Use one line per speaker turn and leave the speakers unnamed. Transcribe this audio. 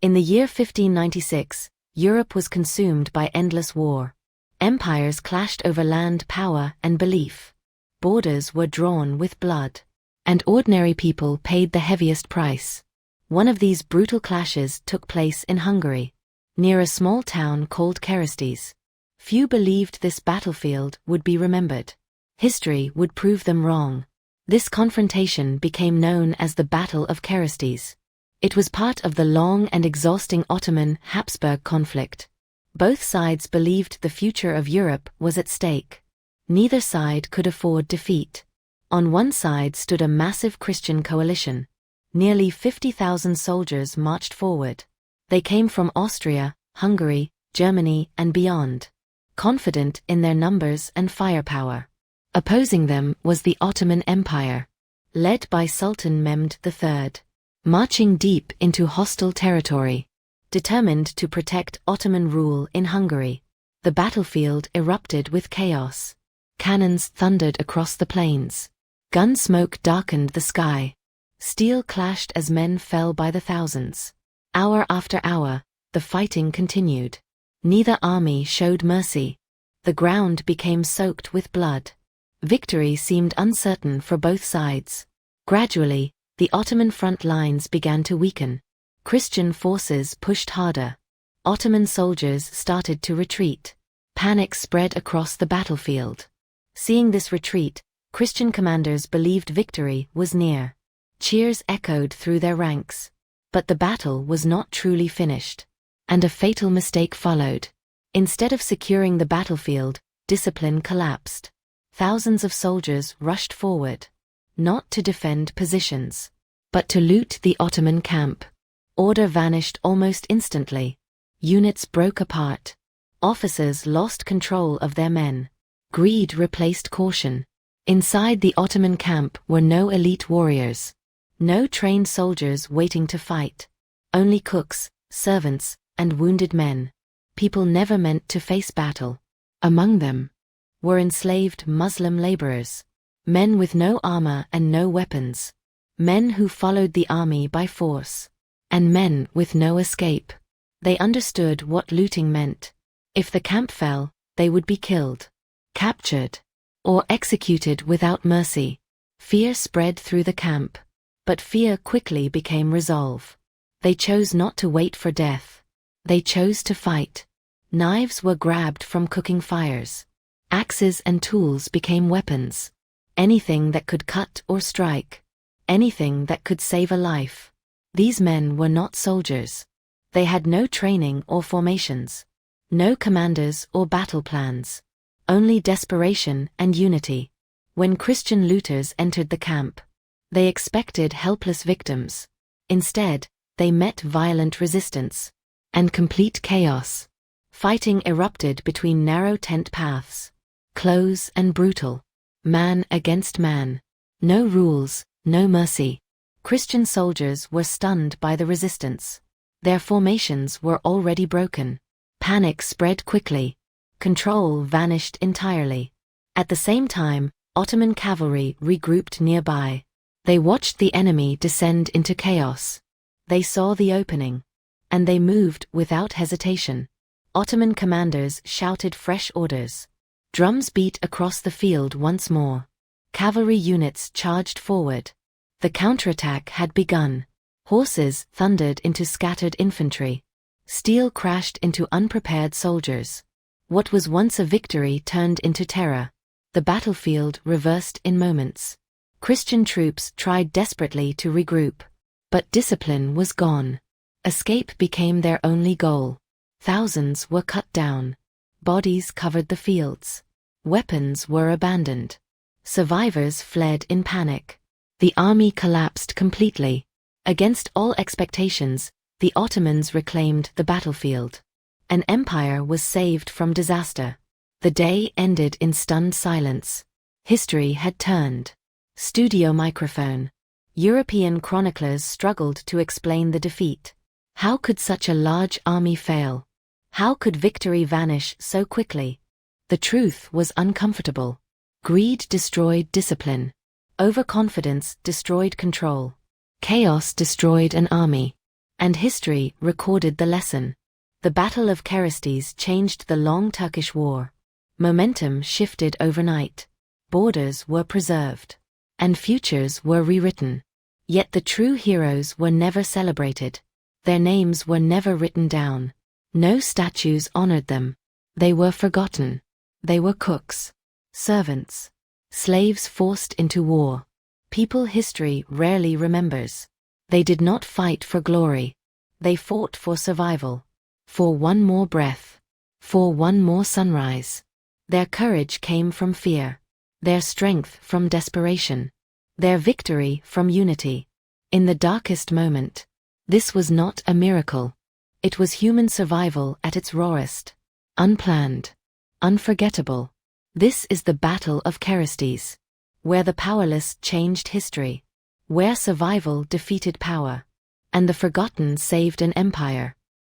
In the year 1596, Europe was consumed by endless war. Empires clashed over land power and belief. Borders were drawn with blood. And ordinary people paid the heaviest price. One of these brutal clashes took place in Hungary, near a small town called Keresztes. Few believed this battlefield would be remembered. History would prove them wrong. This confrontation became known as the Battle of Keresztes. It was part of the long and exhausting Ottoman-Habsburg conflict. Both sides believed the future of Europe was at stake. Neither side could afford defeat. On one side stood a massive Christian coalition. Nearly 50,000 soldiers marched forward. They came from Austria, Hungary, Germany, and beyond, confident in their numbers and firepower. Opposing them was the Ottoman Empire, led by Sultan Mehmed III, marching deep into hostile territory. Determined to protect Ottoman rule in Hungary, the battlefield erupted with chaos. Cannons thundered across the plains. Gun smoke darkened the sky. Steel clashed as men fell by the thousands. Hour after hour, the fighting continued. Neither army showed mercy. The ground became soaked with blood. Victory seemed uncertain for both sides. Gradually, the Ottoman front lines began to weaken. Christian forces pushed harder. Ottoman soldiers started to retreat. Panic spread across the battlefield. Seeing this retreat, Christian commanders believed victory was near. Cheers echoed through their ranks. But the battle was not truly finished. And a fatal mistake followed. Instead of securing the battlefield, discipline collapsed. Thousands of soldiers rushed forward, not to defend positions, but to loot the Ottoman camp. Order vanished almost instantly. Units broke apart. Officers lost control of their men. Greed replaced caution. Inside the Ottoman camp were no elite warriors. No trained soldiers waiting to fight. Only cooks, servants, and wounded men. People never meant to face battle. Among them were enslaved Muslim laborers. Men with no armor and no weapons. Men who followed the army by force. And men with no escape. They understood what looting meant. If the camp fell, they would be killed, captured, or executed without mercy. Fear spread through the camp. But fear quickly became resolve. They chose not to wait for death. They chose to fight. Knives were grabbed from cooking fires. Axes and tools became weapons. Anything that could cut or strike. Anything that could save a life. These men were not soldiers. They had no training or formations. No commanders or battle plans. Only desperation and unity. When Christian looters entered the camp, they expected helpless victims. Instead, they met violent resistance and complete chaos. Fighting erupted between narrow tent paths, close and brutal, man against man. No rules, no mercy. Christian soldiers were stunned by the resistance. Their formations were already broken. Panic spread quickly. Control vanished entirely. At the same time, Ottoman cavalry regrouped nearby. They watched the enemy descend into chaos. They saw the opening. And they moved without hesitation. Ottoman commanders shouted fresh orders. Drums beat across the field once more. Cavalry units charged forward. The counterattack had begun. Horses thundered into scattered infantry. Steel crashed into unprepared soldiers. What was once a victory turned into terror. The battlefield reversed in moments. Christian troops tried desperately to regroup. But discipline was gone. Escape became their only goal. Thousands were cut down. Bodies covered the fields. Weapons were abandoned. Survivors fled in panic. The army collapsed completely. Against all expectations, the Ottomans reclaimed the battlefield. An empire was saved from disaster. The day ended in stunned silence. History had turned. Studio microphone. European chroniclers struggled to explain the defeat. How could such a large army fail? How could victory vanish so quickly? The truth was uncomfortable. Greed destroyed discipline. Overconfidence destroyed control. Chaos destroyed an army. And history recorded the lesson. The Battle of Keresztes changed the long Turkish war. Momentum shifted overnight. Borders were preserved. And futures were rewritten. Yet the true heroes were never celebrated. Their names were never written down. No statues honored them. They were forgotten. They were cooks, servants, slaves forced into war. People history rarely remembers. They did not fight for glory. They fought for survival. For one more breath. For one more sunrise. Their courage came from fear. Their strength from desperation. Their victory from unity. In the darkest moment. This was not a miracle. It was human survival at its rawest. Unplanned. Unforgettable. This is the Battle of Keresztes. Where the powerless changed history. Where survival defeated power. And the forgotten saved an empire.